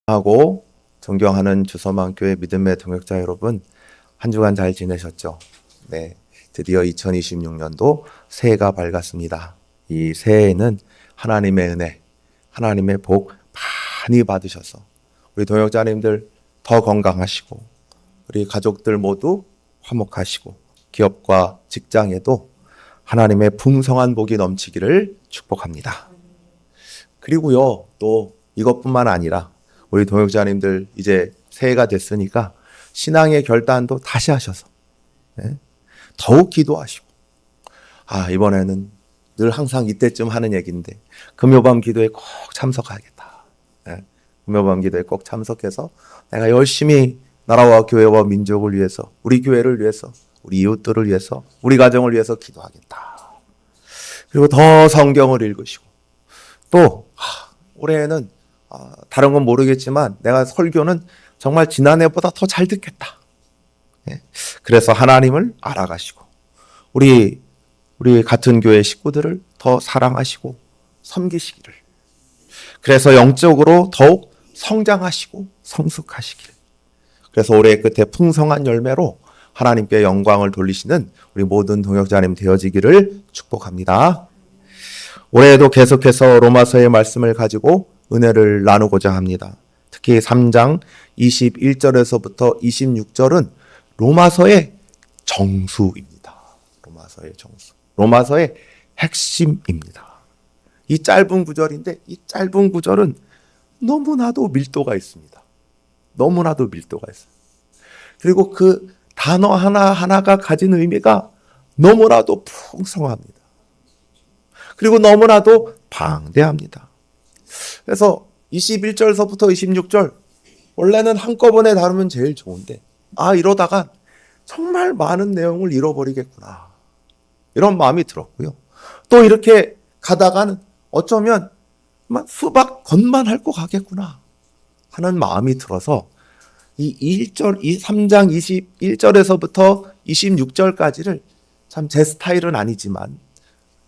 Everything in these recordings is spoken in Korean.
하고 존경하는 주서만교회 믿음의 동역자 여러분, 한 주간 잘 지내셨죠? 네, 드디어 2026년도 새해가 밝았습니다. 이 새해에는 하나님의 은혜, 하나님의 복 많이 받으셔서 우리 동역자님들 더 건강하시고 우리 가족들 모두 화목하시고 기업과 직장에도 하나님의 풍성한 복이 넘치기를 축복합니다. 그리고요, 또 이것뿐만 아니라 우리 동역자님들 이제 새해가 됐으니까 신앙의 결단도 다시 하셔서 더욱 기도하시고, 이번에는 늘 항상 이때쯤 하는 얘기인데 금요밤 기도에 꼭 참석하겠다. 금요밤 기도에 꼭 참석해서 내가 열심히 나라와 교회와 민족을 위해서, 우리 교회를 위해서, 우리 이웃들을 위해서, 우리 가정을 위해서 기도하겠다. 그리고 더 성경을 읽으시고, 또 올해에는 다른 건 모르겠지만 내가 설교는 정말 지난해보다 더 잘 듣겠다. 그래서 하나님을 알아가시고 우리 같은 교회 식구들을 더 사랑하시고 섬기시기를, 그래서 영적으로 더욱 성장하시고 성숙하시기를, 그래서 올해 끝에 풍성한 열매로 하나님께 영광을 돌리시는 우리 모든 동역자님 되어지기를 축복합니다. 올해에도 계속해서 로마서의 말씀을 가지고 은혜를 나누고자 합니다. 특히 3장 21절에서부터 26절은 로마서의 정수입니다. 로마서의 정수. 로마서의 핵심입니다. 이 짧은 구절인데 이 짧은 구절은 너무나도 밀도가 있습니다. 너무나도 밀도가 있어요. 그리고 그 단어 하나하나가 가진 의미가 너무나도 풍성합니다. 그리고 너무나도 방대합니다. 그래서 21절서부터 26절 원래는 한꺼번에 다루면 제일 좋은데 이러다가 정말 많은 내용을 잃어버리겠구나, 이런 마음이 들었고요. 또 이렇게 가다가는 어쩌면 수박 겉만 핥고 가겠구나 하는 마음이 들어서 이 3장 21절에서부터 26절까지를 참 제 스타일은 아니지만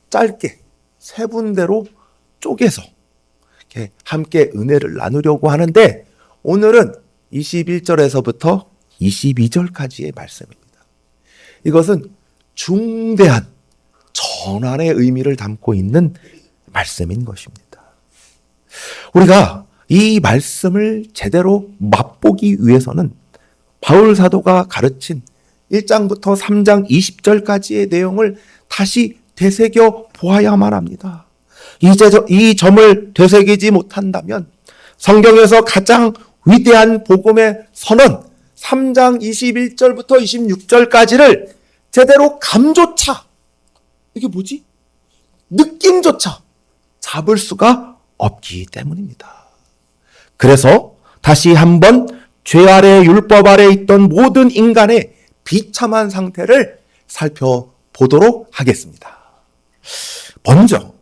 짧게 세 군데로 쪼개서 이렇게 함께 은혜를 나누려고 하는데, 오늘은 21절에서부터 22절까지의 말씀입니다. 이것은 중대한 전환의 의미를 담고 있는 말씀인 것입니다. 우리가 이 말씀을 제대로 맛보기 위해서는 바울 사도가 가르친 1장부터 3장 20절까지의 내용을 다시 되새겨 보아야만 합니다. 이 점을 되새기지 못한다면 성경에서 가장 위대한 복음의 선언 3장 21절부터 26절까지를 제대로 감조차, 이게 뭐지? 느낌조차 잡을 수가 없기 때문입니다. 그래서 다시 한번 죄 아래 율법 아래 있던 모든 인간의 비참한 상태를 살펴보도록 하겠습니다. 먼저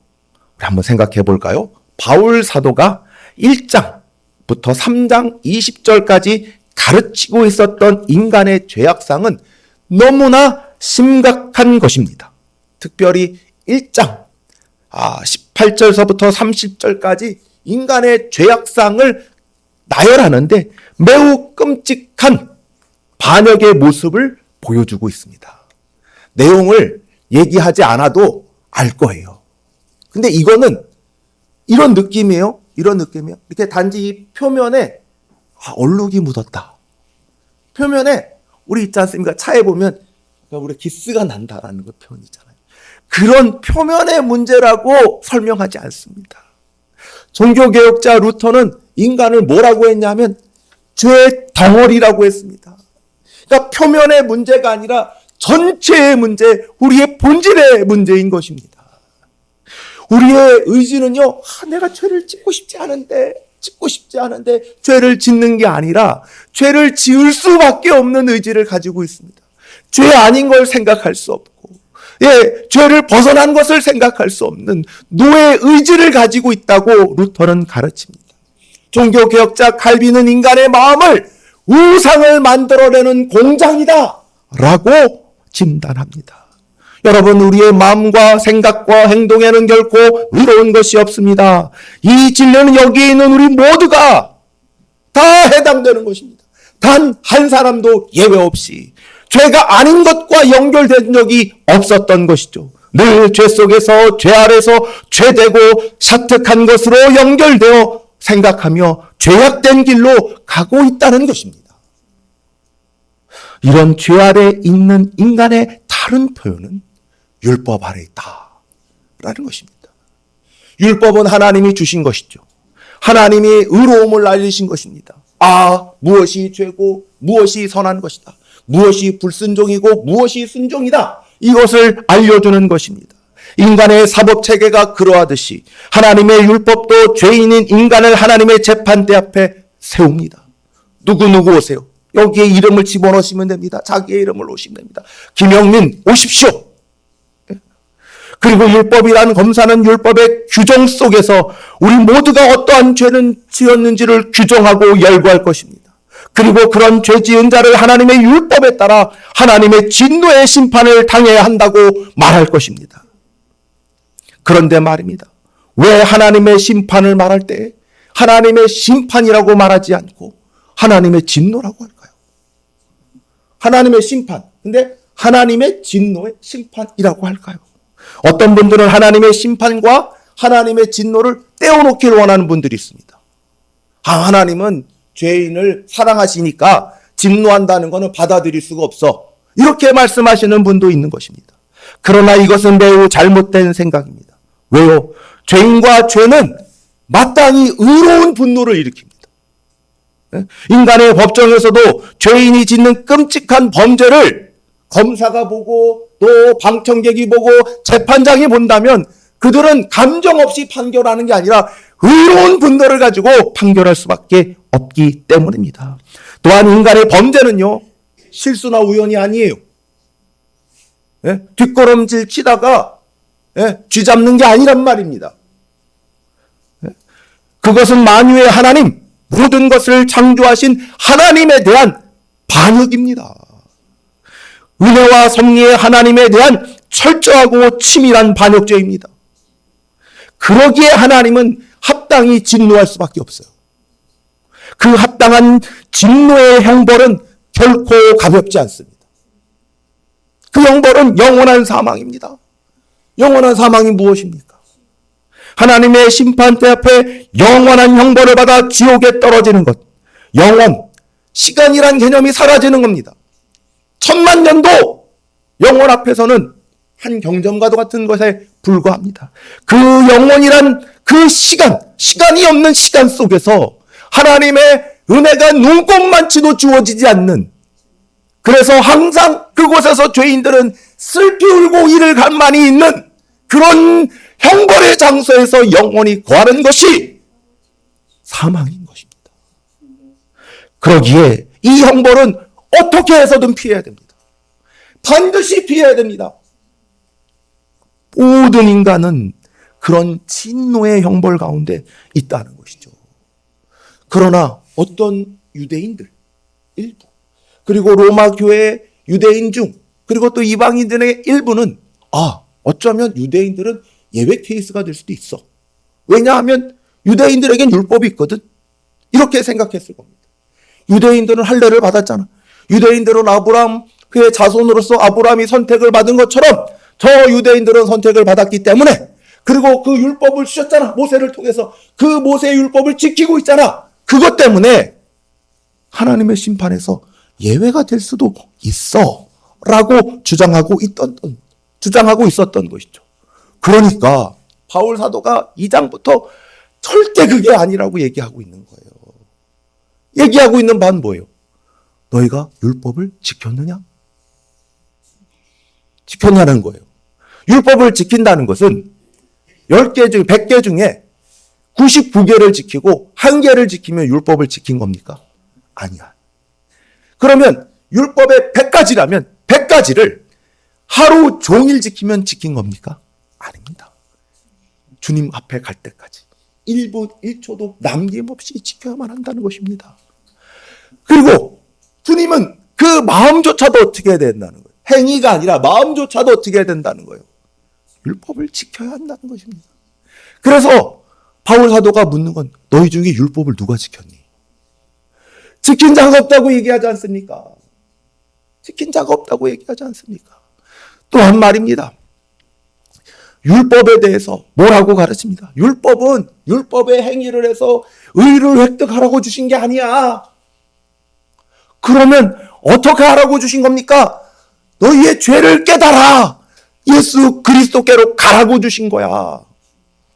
우리 한번 생각해 볼까요? 바울 사도가 1장부터 3장 20절까지 가르치고 있었던 인간의 죄악상은 너무나 심각한 것입니다. 특별히 1장 18절서부터 30절까지 인간의 죄악상을 나열하는데 매우 끔찍한 반역의 모습을 보여주고 있습니다. 내용을 얘기하지 않아도 알 거예요. 근데 이거는 이런 느낌이에요. 이렇게 단지 이 표면에 얼룩이 묻었다. 표면에 우리 있지 않습니까? 차에 보면 우리 기스가 난다라는 그 표현 있잖아요. 그런 표면의 문제라고 설명하지 않습니다. 종교개혁자 루터는 인간을 뭐라고 했냐면 죄의 덩어리라고 했습니다. 그러니까 표면의 문제가 아니라 전체의 문제, 우리의 본질의 문제인 것입니다. 우리의 의지는요, 내가 죄를 짓고 싶지 않은데 죄를 짓는 게 아니라 죄를 지을 수밖에 없는 의지를 가지고 있습니다. 죄 아닌 걸 생각할 수 없고, 죄를 벗어난 것을 생각할 수 없는 노예 의지를 가지고 있다고 루터는 가르칩니다. 종교개혁자 칼빈은 인간의 마음을 우상을 만들어내는 공장이다 라고 진단합니다. 여러분, 우리의 마음과 생각과 행동에는 결코 의로운 것이 없습니다. 이 진리는 여기 있는 우리 모두가 다 다 해당되는 것입니다. 단 한 사람도 예외 없이 죄가 아닌 것과 연결된 적이 없었던 것이죠. 늘 죄 속에서, 죄 아래서 죄되고 사특한 것으로 연결되어 생각하며 죄악된 길로 가고 있다는 것입니다. 이런 죄 아래 있는 인간의 다른 표현은 율법 아래 있다라는 것입니다. 율법은 하나님이 주신 것이죠. 하나님이 의로움을 알리신 것입니다. 무엇이 죄고 무엇이 선한 것이다. 무엇이 불순종이고 무엇이 순종이다. 이것을 알려주는 것입니다. 인간의 사법체계가 그러하듯이 하나님의 율법도 죄인인 인간을 하나님의 재판대 앞에 세웁니다. 누구누구 오세요. 여기에 이름을 집어넣으시면 됩니다. 자기의 이름을 넣으시면 됩니다. 김영민 오십시오. 그리고 율법이라는 검사는 율법의 규정 속에서 우리 모두가 어떠한 죄는 지었는지를 규정하고 열거할 것입니다. 그리고 그런 죄 지은 자를 하나님의 율법에 따라 하나님의 진노의 심판을 당해야 한다고 말할 것입니다. 그런데 말입니다. 왜 하나님의 심판을 말할 때 하나님의 심판이라고 말하지 않고 하나님의 진노라고 할까요? 하나님의 심판. 근데 하나님의 진노의 심판이라고 할까요? 어떤 분들은 하나님의 심판과 하나님의 진노를 떼어놓기를 원하는 분들이 있습니다. 하나님은 죄인을 사랑하시니까 진노한다는 것은 받아들일 수가 없어. 이렇게 말씀하시는 분도 있는 것입니다. 그러나 이것은 매우 잘못된 생각입니다. 왜요? 죄인과 죄는 마땅히 의로운 분노를 일으킵니다. 인간의 법정에서도 죄인이 짓는 끔찍한 범죄를 검사가 보고 또 방청객이 보고 재판장이 본다면 그들은 감정 없이 판결하는 게 아니라 의로운 분노를 가지고 판결할 수밖에 없기 때문입니다. 또한 인간의 범죄는요, 실수나 우연이 아니에요. 뒷걸음질 치다가 쥐 잡는 게 아니란 말입니다. 그것은 만유의 하나님, 모든 것을 창조하신 하나님에 대한 반역입니다. 은혜와 섭리의 하나님에 대한 철저하고 치밀한 반역죄입니다. 그러기에 하나님은 합당히 진노할 수밖에 없어요. 그 합당한 진노의 형벌은 결코 가볍지 않습니다. 그 형벌은 영원한 사망입니다. 영원한 사망이 무엇입니까? 하나님의 심판대 앞에 영원한 형벌을 받아 지옥에 떨어지는 것. 영원, 시간이란 개념이 사라지는 겁니다. 1000만년도 영원 앞에서는 한 경점과도 같은 것에 불과합니다. 그 영원이란 그 시간이 없는 시간 속에서 하나님의 은혜가 눈꼽만치도 주어지지 않는, 그래서 항상 그곳에서 죄인들은 슬피 울고 이를 가만히 있는 그런 형벌의 장소에서 영원히 거하는 것이 사망인 것입니다. 그러기에 이 형벌은 어떻게 해서든 피해야 됩니다. 반드시 피해야 됩니다. 모든 인간은 그런 진노의 형벌 가운데 있다는 것이죠. 그러나 어떤 유대인들 일부, 그리고 로마 교회 유대인 중, 그리고 또 이방인들의 일부는 어쩌면 유대인들은 예외 케이스가 될 수도 있어. 왜냐하면 유대인들에겐 율법이 있거든. 이렇게 생각했을 겁니다. 유대인들은 할례를 받았잖아. 유대인들은 아브라함의 자손으로서 아브라함이 선택을 받은 것처럼 저 유대인들은 선택을 받았기 때문에, 그리고 그 율법을 주셨잖아. 모세를 통해서 그 모세의 율법을 지키고 있잖아. 그것 때문에 하나님의 심판에서 예외가 될 수도 있어 라고 주장하고 있었던 것이죠. 그러니까 바울 사도가 2장부터 절대 그게 아니라고 얘기하고 있는 거예요. 얘기하고 있는 바는 뭐예요? 너희가 율법을 지켰느냐? 지켰냐는 거예요. 율법을 지킨다는 것은 10개 중 100개 중에 99개를 지키고 1개를 지키면 율법을 지킨 겁니까? 아니야. 그러면 율법의 100가지라면 100가지를 하루 종일 지키면 지킨 겁니까? 아닙니다. 주님 앞에 갈 때까지 1분 1초도 남김없이 지켜야만 한다는 것입니다. 그리고 주님은 그 마음조차도 어떻게 해야 된다는 거예요. 행위가 아니라 마음조차도 어떻게 해야 된다는 거예요. 율법을 지켜야 한다는 것입니다. 그래서 바울 사도가 묻는 건 너희 중에 율법을 누가 지켰니? 지킨 자가 없다고 얘기하지 않습니까? 지킨 자가 없다고 얘기하지 않습니까? 또한 말입니다. 율법에 대해서 뭐라고 가르칩니다. 율법은 율법의 행위를 해서 의를 획득하라고 주신 게 아니야. 그러면 어떻게 하라고 주신 겁니까? 너희의 죄를 깨달아 예수 그리스도께로 가라고 주신 거야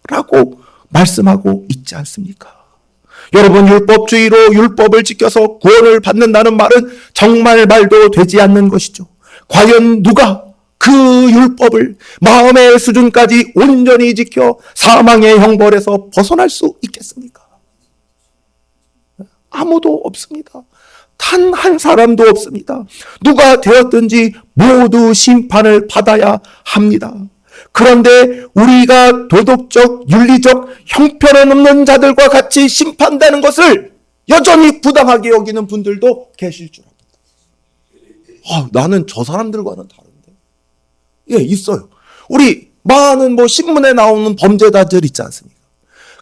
라고 말씀하고 있지 않습니까? 여러분, 율법주의로 율법을 지켜서 구원을 받는다는 말은 정말 말도 되지 않는 것이죠. 과연 누가 그 율법을 마음의 수준까지 온전히 지켜 사망의 형벌에서 벗어날 수 있겠습니까? 아무도 없습니다. 단 한 사람도 없습니다. 누가 되었든지 모두 심판을 받아야 합니다. 그런데 우리가 도덕적, 윤리적 형편은 없는 자들과 같이 심판되는 것을 여전히 부당하게 여기는 분들도 계실 줄 압니다. 나는 저 사람들과는 다른데. 예, 있어요. 우리 많은 신문에 나오는 범죄자들 있지 않습니까?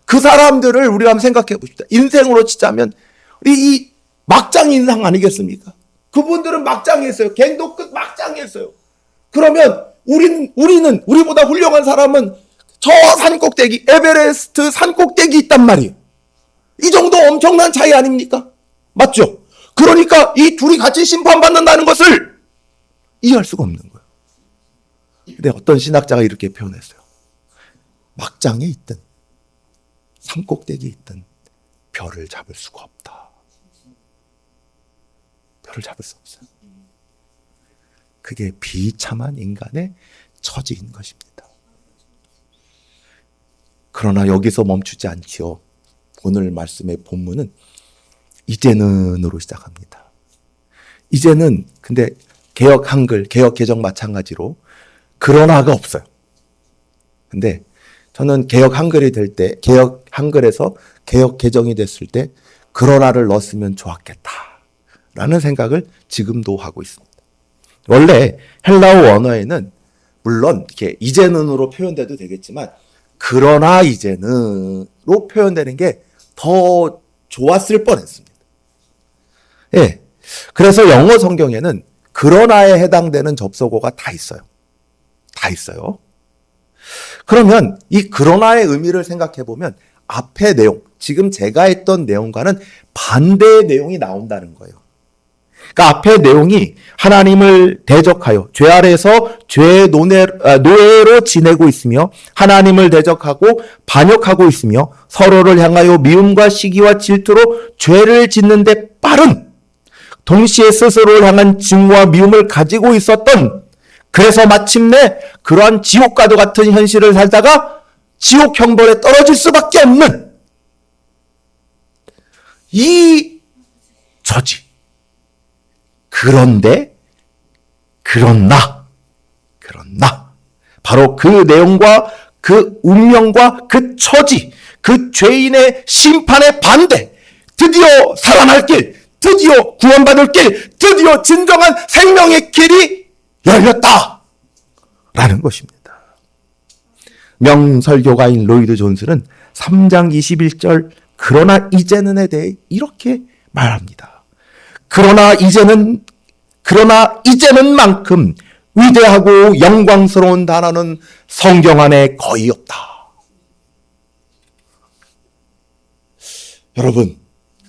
그 사람들을 우리가 한번 생각해 봅시다. 인생으로 치자면 이 막장 인상 아니겠습니까? 그분들은 막장이었어요. 갱도 끝 막장이었어요. 그러면 우리보다 훌륭한 사람은 저 산꼭대기, 에베레스트 산꼭대기 있단 말이에요. 이 정도 엄청난 차이 아닙니까? 맞죠? 그러니까 이 둘이 같이 심판받는다는 것을 이해할 수가 없는 거예요. 근데 어떤 신학자가 이렇게 표현했어요. 막장에 있든 산꼭대기에 있든 별을 잡을 수가 없다. 별을 잡을 수 없어요. 그게 비참한 인간의 처지인 것입니다. 그러나 여기서 멈추지 않지요. 오늘 말씀의 본문은 이제는으로 시작합니다. 이제는 근데 개역 한글, 개역 개정 마찬가지로 그러나가 없어요. 근데 저는 개역 한글이 될 때, 개역 한글에서 개역 개정이 됐을 때 그러나를 넣었으면 좋았겠다라는 생각을 지금도 하고 있습니다. 원래 헬라어 언어에는 물론 이렇게 이제는으로 표현돼도 되겠지만 그러나 이제는으로 표현되는 게 더 좋았을 뻔했습니다. 예. 그래서 영어 성경에는 그러나에 해당되는 접속어가 다 있어요. 다 있어요. 그러면 이 그러나의 의미를 생각해 보면 앞의 내용, 지금 제가 했던 내용과는 반대의 내용이 나온다는 거예요. 그러니까 앞의 내용이 하나님을 대적하여 죄 아래에서 죄의 노예로 지내고 있으며 하나님을 대적하고 반역하고 있으며 서로를 향하여 미움과 시기와 질투로 죄를 짓는 데 빠른, 동시에 스스로를 향한 증오와 미움을 가지고 있었던, 그래서 마침내 그러한 지옥과도 같은 현실을 살다가 지옥 형벌에 떨어질 수밖에 없는 이 처지. 그런데 그러나 바로 그 내용과 그 운명과 그 처지, 그 죄인의 심판의 반대, 드디어 살아날 길, 드디어 구원받을 길, 드디어 진정한 생명의 길이 열렸다라는 것입니다. 명설교가인 로이드 존스는 3장 21절 그러나 이제는에 대해 이렇게 말합니다. 그러나 이제는만큼 위대하고 영광스러운 단어는 성경 안에 거의 없다. 여러분,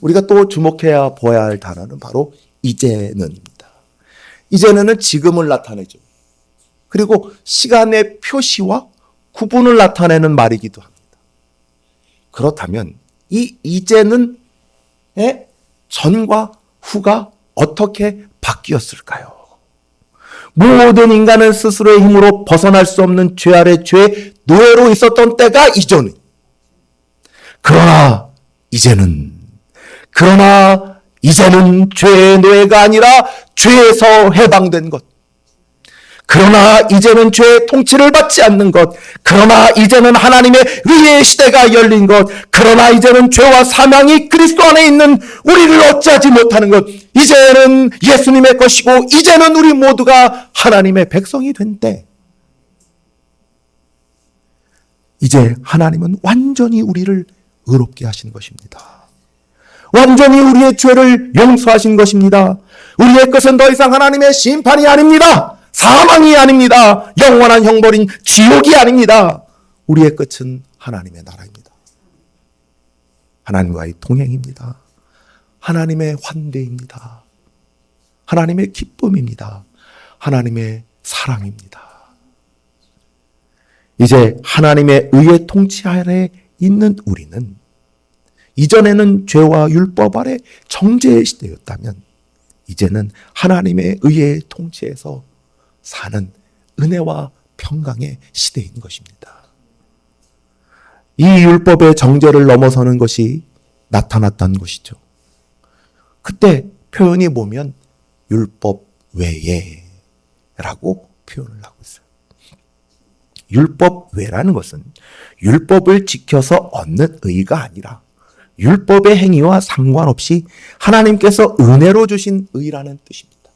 우리가 또 주목해야 보아야 할 단어는 바로 이제는입니다. 이제는은 지금을 나타내죠. 그리고 시간의 표시와 구분을 나타내는 말이기도 합니다. 그렇다면 이 이제는의 전과 후가 어떻게 바뀌었을까요? 모든 인간은 스스로의 힘으로 벗어날 수 없는 죄 아래 죄의 노예로 있었던 때가 이전이. 그러나 이제는 죄의 노예가 아니라 죄에서 해방된 것. 그러나 이제는 죄의 통치를 받지 않는 것. 그러나 이제는 하나님의 의의 시대가 열린 것. 그러나 이제는 죄와 사망이 그리스도 안에 있는 우리를 어찌하지 못하는 것. 이제는 예수님의 것이고 이제는 우리 모두가 하나님의 백성이 된 때. 이제 하나님은 완전히 우리를 의롭게 하신 것입니다. 완전히 우리의 죄를 용서하신 것입니다. 우리의 것은 더 이상 하나님의 심판이 아닙니다. 사망이 아닙니다. 영원한 형벌인 지옥이 아닙니다. 우리의 끝은 하나님의 나라입니다. 하나님과의 동행입니다. 하나님의 환대입니다. 하나님의 기쁨입니다. 하나님의 사랑입니다. 이제 하나님의 의의 통치 아래 있는 우리는 이전에는 죄와 율법 아래 정죄의 시대였다면 이제는 하나님의 의의 통치에서 사는 은혜와 평강의 시대인 것입니다. 이 율법의 정죄를 넘어서는 것이 나타났던 것이죠. 그때 표현이 보면 율법 외에 라고 표현을 하고 있어요. 율법 외라는 것은 율법을 지켜서 얻는 의가 아니라 율법의 행위와 상관없이 하나님께서 은혜로 주신 의라는 뜻입니다.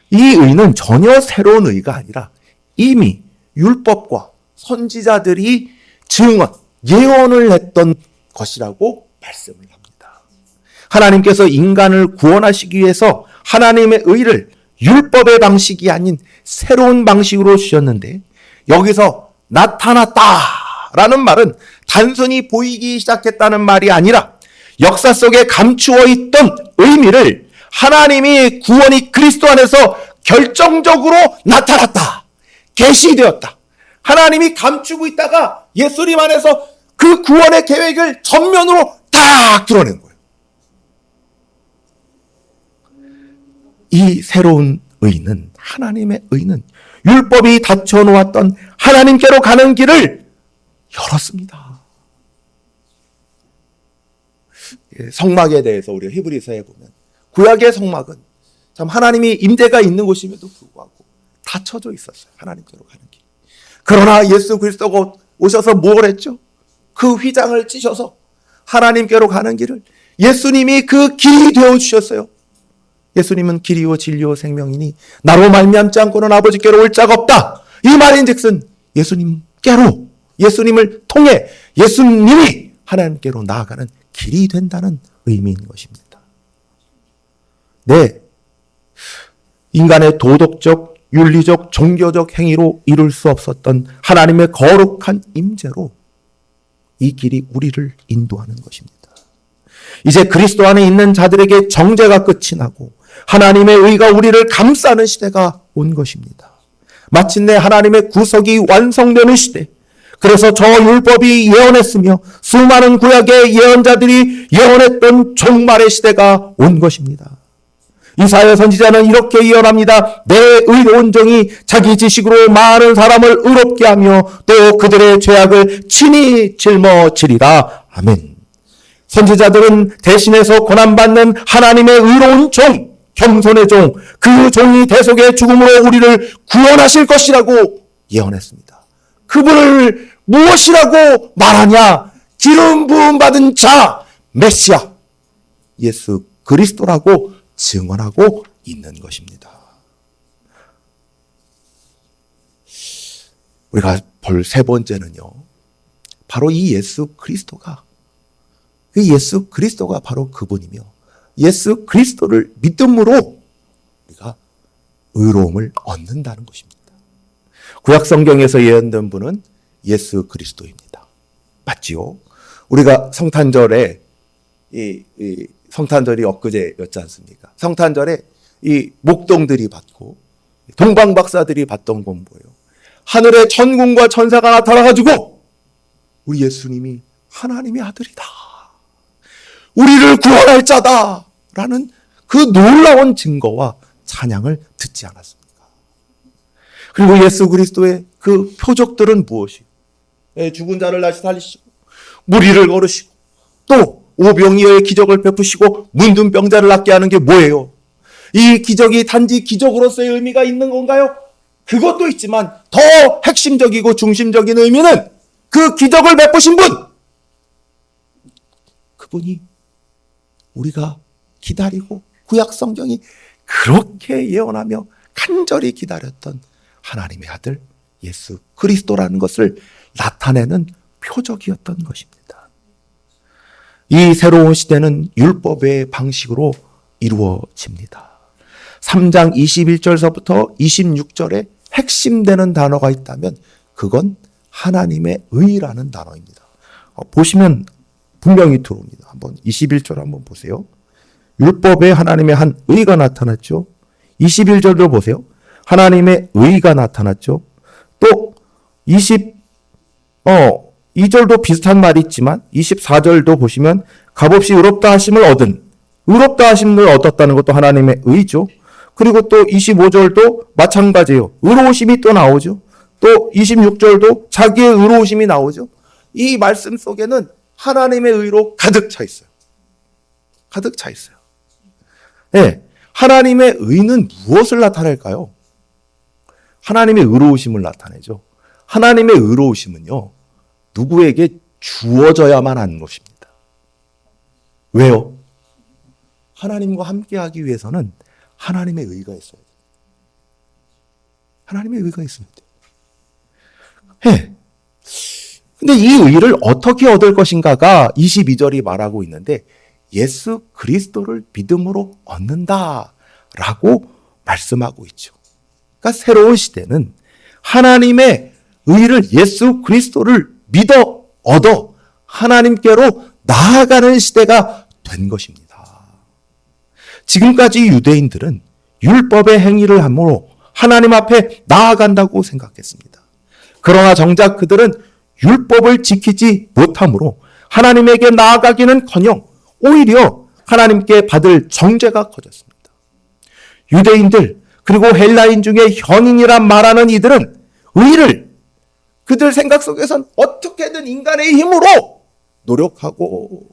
이 의는 전혀 새로운 의가 아니라 이미 율법과 선지자들이 증언, 예언을 했던 것이라고 말씀을 합니다. 하나님께서 인간을 구원하시기 위해서 하나님의 의를 율법의 방식이 아닌 새로운 방식으로 주셨는데 여기서 나타났다라는 말은 단순히 보이기 시작했다는 말이 아니라 역사 속에 감추어 있던 의미를 하나님이 구원이 그리스도 안에서 결정적으로 나타났다. 계시되었다. 하나님이 감추고 있다가 예수님 안에서 그 구원의 계획을 전면으로 딱 드러낸 거예요. 이 새로운 의는, 하나님의 의는 율법이 닫혀놓았던 하나님께로 가는 길을 열었습니다. 성막에 대해서 우리가 히브리서에 보면 구약의 성막은 참 하나님이 임재가 있는 곳임에도 불구하고 닫혀져 있었어요. 하나님께로 가는 길. 그러나 예수 그리스도가 오셔서 뭘 했죠? 그 휘장을 찢어서 하나님께로 가는 길을 예수님이 그 길이 되어주셨어요. 예수님은 길이요 진리요 생명이니 나로 말미암지 않고는 아버지께로 올 자가 없다. 이 말인즉슨 예수님께로, 예수님을 통해 예수님이 하나님께로 나아가는 길이 된다는 의미인 것입니다. 네, 인간의 도덕적, 윤리적, 종교적 행위로 이룰 수 없었던 하나님의 거룩한 임재로 이 길이 우리를 인도하는 것입니다. 이제 그리스도 안에 있는 자들에게 정죄가 끝이 나고 하나님의 의가 우리를 감싸는 시대가 온 것입니다. 마침내 하나님의 구속이 완성되는 시대. 그래서 저 율법이 예언했으며 수많은 구약의 예언자들이 예언했던 종말의 시대가 온 것입니다. 이사야 선지자는 이렇게 예언합니다. 내 의로운 종이 자기 지식으로 많은 사람을 의롭게 하며 또 그들의 죄악을 친히 짊어지리라. 아멘. 선지자들은 대신해서 고난받는 하나님의 의로운 종, 겸손의 종, 그 종이 대속의 죽음으로 우리를 구원하실 것이라고 예언했습니다. 그분을 무엇이라고 말하냐? 기름 부음 받은 자, 메시아, 예수 그리스도라고 증언하고 있는 것입니다. 우리가 볼 세 번째는요, 바로 이 예수 그리스도가, 그 예수 그리스도가 바로 그분이며 예수 그리스도를 믿음으로 우리가 의로움을 얻는다는 것입니다. 구약 성경에서 예언된 분은 예수 그리스도입니다. 맞지요? 우리가 성탄절에 성탄절이 엊그제였지 않습니까? 성탄절에 이 목동들이 받고 동방박사들이 받던 건 뭐예요? 하늘에 천군과 천사가 나타나가지고 우리 예수님이 하나님의 아들이다, 우리를 구원할 자다 라는 그 놀라운 증거와 찬양을 듣지 않았습니까? 그리고 예수 그리스도의 그 표적들은 무엇이에요? 죽은 자를 다시 살리시고 무리를 걸으시고 또 오병이어의 기적을 베푸시고 문둥 병자를 낫게 하는 게 뭐예요? 이 기적이 단지 기적으로서의 의미가 있는 건가요? 그것도 있지만 더 핵심적이고 중심적인 의미는 그 기적을 베푸신 분, 그분이 우리가 기다리고 구약 성경이 그렇게 예언하며 간절히 기다렸던 하나님의 아들 예수 그리스도라는 것을 나타내는 표적이었던 것입니다. 이 새로운 시대는 율법의 방식으로 이루어집니다. 3장 21절서부터 26절에 핵심되는 단어가 있다면 그건 하나님의 의라는 단어입니다. 보시면 분명히 들어옵니다. 한번 21절 한번 보세요. 율법에 하나님의 한 의가 나타났죠. 21절도 보세요. 하나님의 의가 나타났죠. 또 2절도 비슷한 말이 있지만 24절도 보시면 값없이 의롭다 하심을 얻은, 의롭다 하심을 얻었다는 것도 하나님의 의죠. 그리고 또 25절도 마찬가지예요. 의로우심이 또 나오죠. 또 26절도 자기의 의로우심이 나오죠. 이 말씀 속에는 하나님의 의로 가득 차 있어요. 가득 차 있어요. 네, 하나님의 의는 무엇을 나타낼까요? 하나님의 의로우심을 나타내죠. 하나님의 의로우심은요, 누구에게 주어져야만 하는 것입니다. 왜요? 하나님과 함께하기 위해서는 하나님의 의가 있어야 돼요. 하나님의 의가 있어야 돼요. 네. 근데 이 의를 어떻게 얻을 것인가가 22절이 말하고 있는데 예수 그리스도를 믿음으로 얻는다라고 말씀하고 있죠. 그러니까 새로운 시대는 하나님의 의를, 예수 그리스도를 믿어 얻어 하나님께로 나아가는 시대가 된 것입니다. 지금까지 유대인들은 율법의 행위를 함으로 하나님 앞에 나아간다고 생각했습니다. 그러나 정작 그들은 율법을 지키지 못함으로 하나님에게 나아가기는커녕 오히려 하나님께 받을 정죄가 커졌습니다. 유대인들 그리고 헬라인 중에 현인이란 말하는 이들은 의를 그들 생각 속에선 어떻게든 인간의 힘으로 노력하고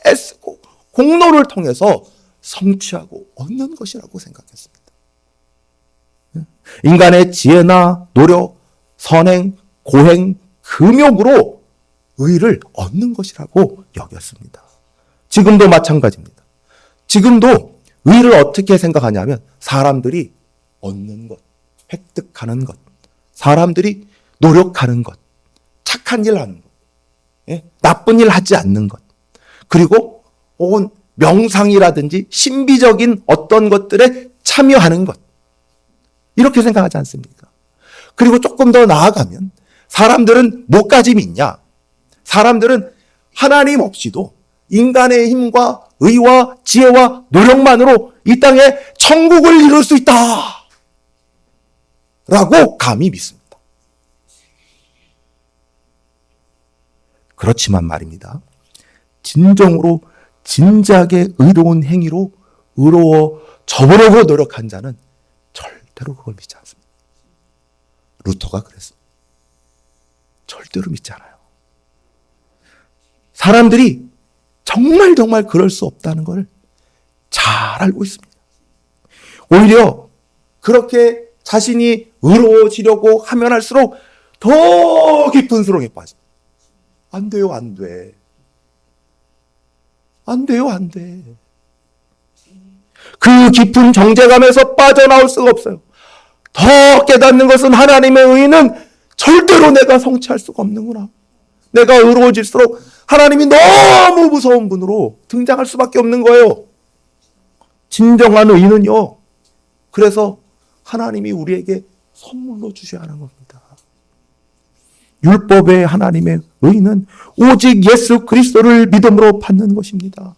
애쓰고 공로를 통해서 성취하고 얻는 것이라고 생각했습니다. 인간의 지혜나 노력, 선행, 고행, 금욕으로 의를 얻는 것이라고 여겼습니다. 지금도 마찬가지입니다. 지금도 의를 어떻게 생각하냐면 사람들이 얻는 것, 획득하는 것, 사람들이 노력하는 것, 착한 일 하는 것, 나쁜 일 하지 않는 것, 그리고 혹은 명상이라든지 신비적인 어떤 것들에 참여하는 것, 이렇게 생각하지 않습니까? 그리고 조금 더 나아가면 사람들은 뭐까지 믿냐? 사람들은 하나님 없이도 인간의 힘과 의와 지혜와 노력만으로 이 땅에 천국을 이룰 수 있다 라고 감히 믿습니다. 그렇지만 말입니다. 진정으로 진지하게 의로운 행위로 의로워져보려고 노력한 자는 절대로 그걸 믿지 않습니다. 루터가 그랬습니다. 절대로 믿지 않아요. 사람들이 정말 그럴 수 없다는 걸 잘 알고 있습니다. 오히려 그렇게 자신이 의로워지려고 하면 할수록 더 깊은 수렁에 빠져. 안 돼요, 안 돼. 안 돼요, 안 돼. 그 깊은 정죄감에서 빠져나올 수가 없어요. 더 깨닫는 것은 하나님의 의는 절대로 내가 성취할 수가 없는구나. 내가 의로워질수록 하나님이 너무 무서운 분으로 등장할 수밖에 없는 거예요. 진정한 의는요. 그래서 하나님이 우리에게 선물로 주셔야 하는 겁니다. 율법의 하나님의 의는 오직 예수 그리스도를 믿음으로 받는 것입니다.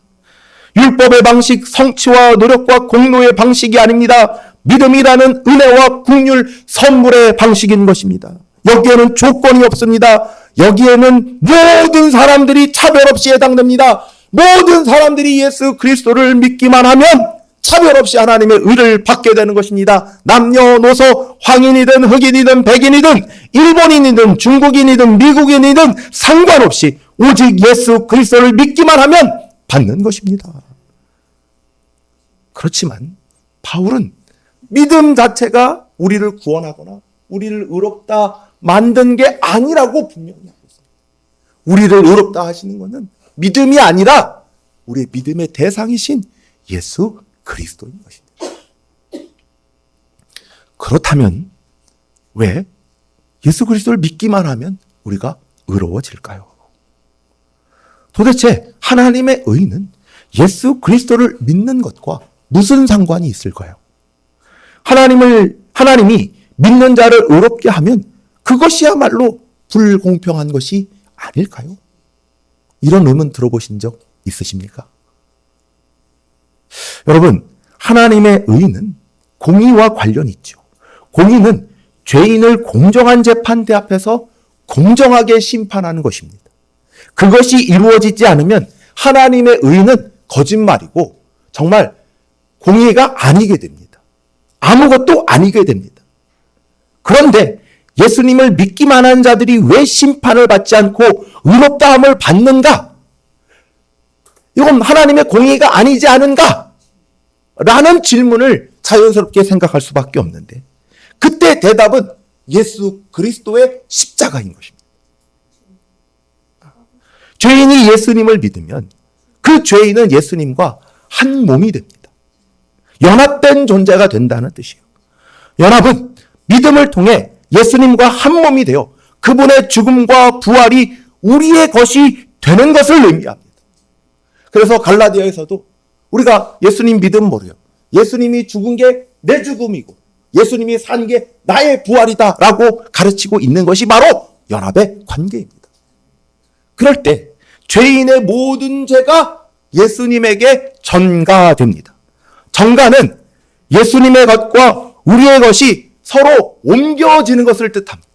율법의 방식, 성취와 노력과 공로의 방식이 아닙니다. 믿음이라는 은혜와 긍휼, 선물의 방식인 것입니다. 여기에는 조건이 없습니다. 여기에는 모든 사람들이 차별 없이 해당됩니다. 모든 사람들이 예수 그리스도를 믿기만 하면 차별 없이 하나님의 의를 받게 되는 것입니다. 남녀노소, 황인이든 흑인이든 백인이든 일본인이든 중국인이든 미국인이든 상관없이 오직 예수 그리스도를 믿기만 하면 받는 것입니다. 그렇지만 바울은 믿음 자체가 우리를 구원하거나 우리를 의롭다 만든 게 아니라고 분명히 하고 있습니다. 우리를 의롭다 하시는 것은 믿음이 아니라 우리의 믿음의 대상이신 예수 그리스도인 것입니다. 그렇다면 왜 예수 그리스도를 믿기만 하면 우리가 의로워질까요? 도대체 하나님의 의는 예수 그리스도를 믿는 것과 무슨 상관이 있을까요? 하나님이 믿는 자를 의롭게 하면 그것이야말로 불공평한 것이 아닐까요? 이런 의문 들어보신 적 있으십니까? 여러분, 하나님의 의는 공의와 관련이 있죠. 공의는 죄인을 공정한 재판대 앞에서 공정하게 심판하는 것입니다. 그것이 이루어지지 않으면 하나님의 의는 거짓말이고 정말 공의가 아니게 됩니다. 아무것도 아니게 됩니다. 그런데 예수님을 믿기만 한 자들이 왜 심판을 받지 않고 의롭다함을 받는가? 이건 하나님의 공의가 아니지 않은가? 라는 질문을 자연스럽게 생각할 수밖에 없는데 그때 대답은 예수 그리스도의 십자가인 것입니다. 죄인이 예수님을 믿으면 그 죄인은 예수님과 한 몸이 됩니다. 연합된 존재가 된다는 뜻이에요. 연합은 믿음을 통해 예수님과 한 몸이 되어 그분의 죽음과 부활이 우리의 것이 되는 것을 의미합니다. 그래서 갈라디아에서도 우리가 예수님 믿음 모르요. 예수님이 죽은 게 내 죽음이고 예수님이 산 게 나의 부활이다 라고 가르치고 있는 것이 바로 연합의 관계입니다. 그럴 때 죄인의 모든 죄가 예수님에게 전가됩니다. 전가는 예수님의 것과 우리의 것이 서로 옮겨지는 것을 뜻합니다.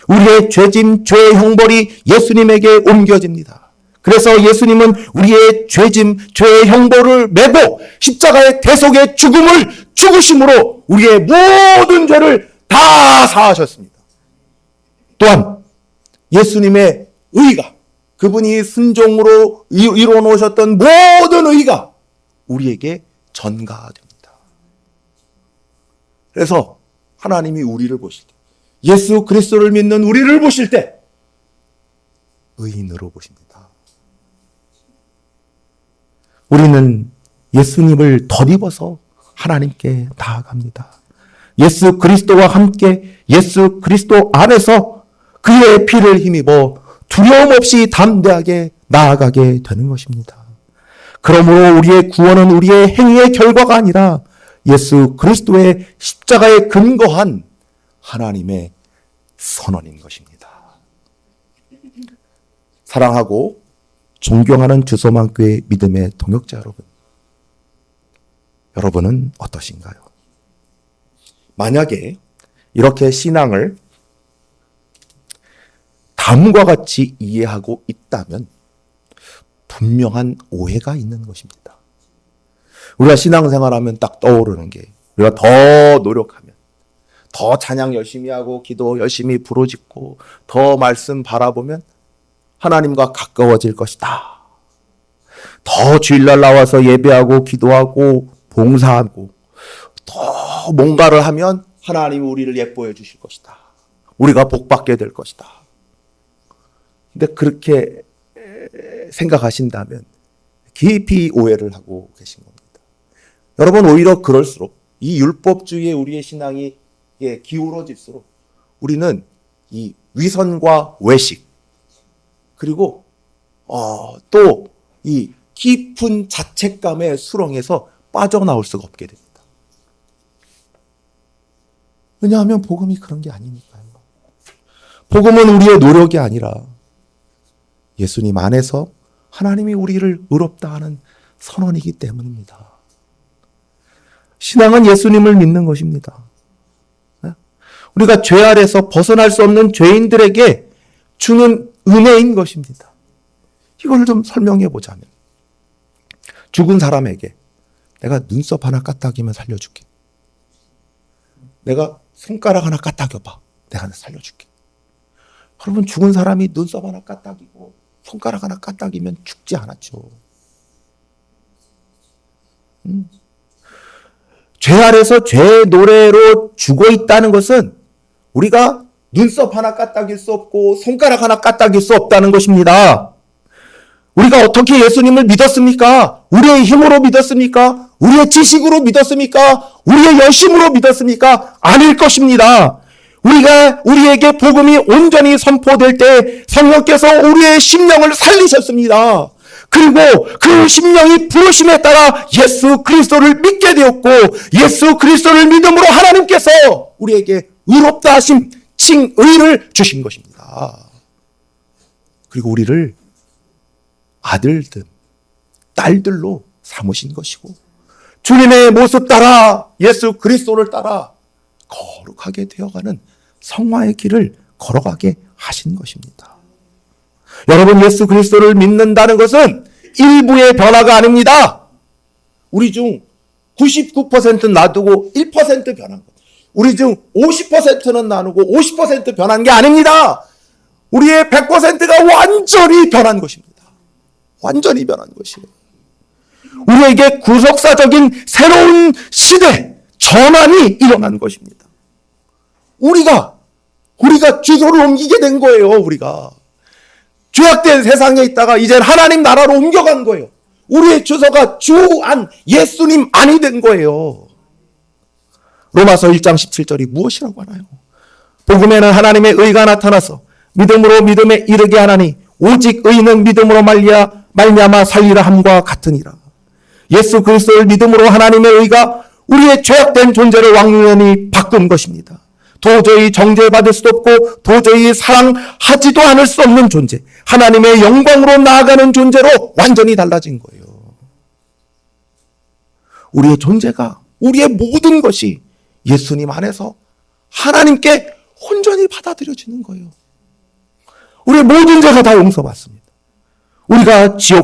우리의 죄짐, 죄의 형벌이 예수님에게 옮겨집니다. 그래서 예수님은 우리의 죄짐, 죄의 형벌을 메고 십자가의 대속의 죽음을 죽으심으로 우리의 모든 죄를 다 사하셨습니다. 또한 예수님의 의가, 그분이 순종으로 이루어 놓으셨던 모든 의가 우리에게 전가됩니다. 그래서 하나님이 우리를 보실 때, 예수 그리스도를 믿는 우리를 보실 때 의인으로 보십니다. 우리는 예수님을 덧입어서 하나님께 나아갑니다. 예수 그리스도와 함께 예수 그리스도 안에서 그의 피를 힘입어 두려움 없이 담대하게 나아가게 되는 것입니다. 그러므로 우리의 구원은 우리의 행위의 결과가 아니라 예수 그리스도의 십자가에 근거한 하나님의 선언인 것입니다. 사랑하고 존경하는 주소만교회 믿음의 동역자 여러분, 여러분은 어떠신가요? 만약에 이렇게 신앙을 다음과 같이 이해하고 있다면 분명한 오해가 있는 것입니다. 우리가 신앙생활하면 딱 떠오르는 게 우리가 더 노력하면 더 찬양 열심히 하고 기도 열심히 부르짖고 더 말씀 바라보면 하나님과 가까워질 것이다. 더 주일날 나와서 예배하고 기도하고 봉사하고 더 뭔가를 하면 하나님이 우리를 예뻐해 주실 것이다. 우리가 복받게 될 것이다. 근데 그렇게 생각하신다면 깊이 오해를 하고 계신 겁니다. 여러분, 오히려 그럴수록 이 율법주의에 우리의 신앙이 기울어질수록 우리는 이 위선과 외식 그리고 또 이 깊은 자책감의 수렁에서 빠져나올 수가 없게 됩니다. 왜냐하면 복음이 그런 게 아니니까요. 복음은 우리의 노력이 아니라 예수님 안에서 하나님이 우리를 의롭다 하는 선언이기 때문입니다. 신앙은 예수님을 믿는 것입니다. 우리가 죄 아래서 벗어날 수 없는 죄인들에게 주는 은혜인 것입니다. 이걸 좀 설명해 보자면, 죽은 사람에게 내가 눈썹 하나 까딱이면 살려줄게. 내가 손가락 하나 까딱여봐. 내가 살려줄게. 여러분, 죽은 사람이 눈썹 하나 까딱이고 손가락 하나 까딱이면 죽지 않았죠. 죄 아래서 죄의 노래로 죽어 있다는 것은 우리가 눈썹 하나 까딱일 수 없고 손가락 하나 까딱일 수 없다는 것입니다. 우리가 어떻게 예수님을 믿었습니까? 우리의 힘으로 믿었습니까? 우리의 지식으로 믿었습니까? 우리의 열심으로 믿었습니까? 아닐 것입니다. 우리가 우리에게 복음이 온전히 선포될 때 성령께서 우리의 심령을 살리셨습니다. 그리고 그 심령이 부르심에 따라 예수 그리스도를 믿게 되었고 예수 그리스도를 믿음으로 하나님께서 우리에게 의롭다 하심 칭의를 주신 것입니다. 그리고 우리를 아들들, 딸들로 삼으신 것이고 주님의 모습 따라 예수 그리스도를 따라 거룩하게 되어가는 성화의 길을 걸어가게 하신 것입니다. 여러분, 예수 그리스도를 믿는다는 것은 일부의 변화가 아닙니다. 우리 중 99% 놔두고 1% 변한 것. 우리 중 50%는 나누고 50% 변한 게 아닙니다. 우리의 100%가 완전히 변한 것입니다. 완전히 변한 것이에요. 우리에게 구속사적인 새로운 시대, 전환이 일어난 것입니다. 우리가 주소를 옮기게 된 거예요. 우리가 죄악된 세상에 있다가 이제 하나님 나라로 옮겨간 거예요. 우리의 주소가 주 안 예수님 안이 된 거예요. 로마서 1장 17절이 무엇이라고 하나요? 복음에는 하나님의 의가 나타나서 믿음으로 믿음에 이르게 하나니 오직 의는 믿음으로 말미암아 살리라 함과 같으니라. 예수 그리스도를 믿음으로 하나님의 의가 우리의 죄악된 존재를 완전히 바꾼 것입니다. 도저히 정죄받을 수도 없고 도저히 사랑하지도 않을 수 없는 존재, 하나님의 영광으로 나아가는 존재로 완전히 달라진 거예요. 우리의 존재가, 우리의 모든 것이 예수님 안에서 하나님께 온전히 받아들여지는 거예요. 우리의 모든 죄가 다 용서받습니다. 우리가 지을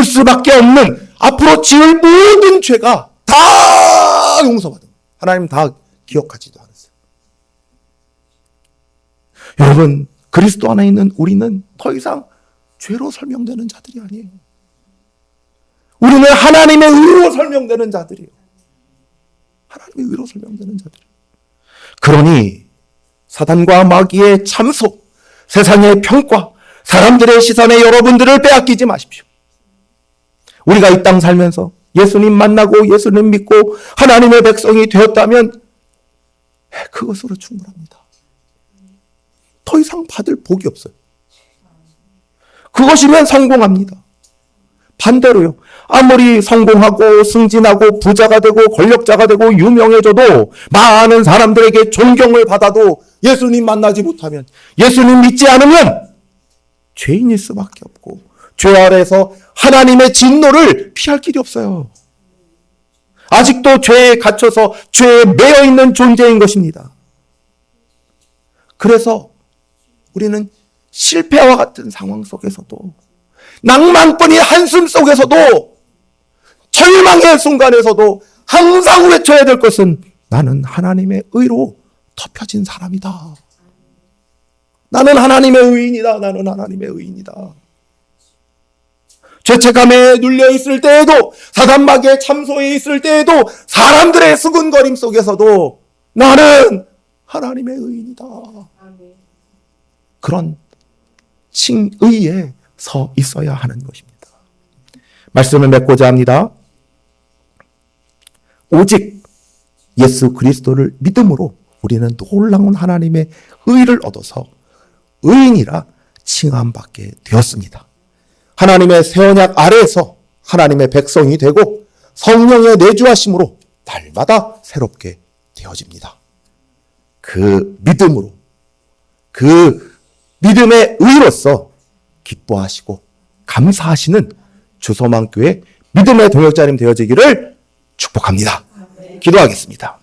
수밖에 없는 앞으로 지을 모든 죄가 다 용서받은, 하나님 다 기억하지도 않았어요. 여러분, 그리스도 안에 있는 우리는 더 이상 죄로 설명되는 자들이 아니에요. 우리는 하나님의 의로 설명되는 자들이에요. 하나님의 의로 설명되는 자들이에요. 그러니 사단과 마귀의 참소, 세상의 평가, 사람들의 시선에 여러분들을 빼앗기지 마십시오. 우리가 이 땅 살면서 예수님 만나고 예수님 믿고 하나님의 백성이 되었다면 그것으로 충분합니다. 더 이상 받을 복이 없어요. 그것이면 성공합니다. 반대로요, 아무리 성공하고 승진하고 부자가 되고 권력자가 되고 유명해져도 많은 사람들에게 존경을 받아도 예수님 만나지 못하면, 예수님 믿지 않으면 죄인일 수밖에 없고 죄 아래에서 하나님의 진노를 피할 길이 없어요. 아직도 죄에 갇혀서 죄에 매여 있는 존재인 것입니다. 그래서 우리는 실패와 같은 상황 속에서도, 낭만뿐인 한숨 속에서도, 절망의 순간에서도 항상 외쳐야 될 것은 나는 하나님의 의로 덮여진 사람이다. 나는 하나님의 의인이다. 나는 하나님의 의인이다. 죄책감에 눌려 있을 때에도, 사단마귀의 참소에 있을 때에도, 사람들의 수군거림 속에서도 나는 하나님의 의인이다. 그런 칭의에 서 있어야 하는 것입니다. 말씀을 맺고자 합니다. 오직 예수 그리스도를 믿음으로 우리는 놀라운 하나님의 의를 얻어서 의인이라 칭함받게 되었습니다. 하나님의 새 언약 아래에서 하나님의 백성이 되고 성령의 내주하심으로 날마다 새롭게 되어집니다. 그 믿음으로, 그 믿음의 의로서 기뻐하시고 감사하시는 주소망교회 믿음의 동역자님 되어지기를 축복합니다. 기도하겠습니다.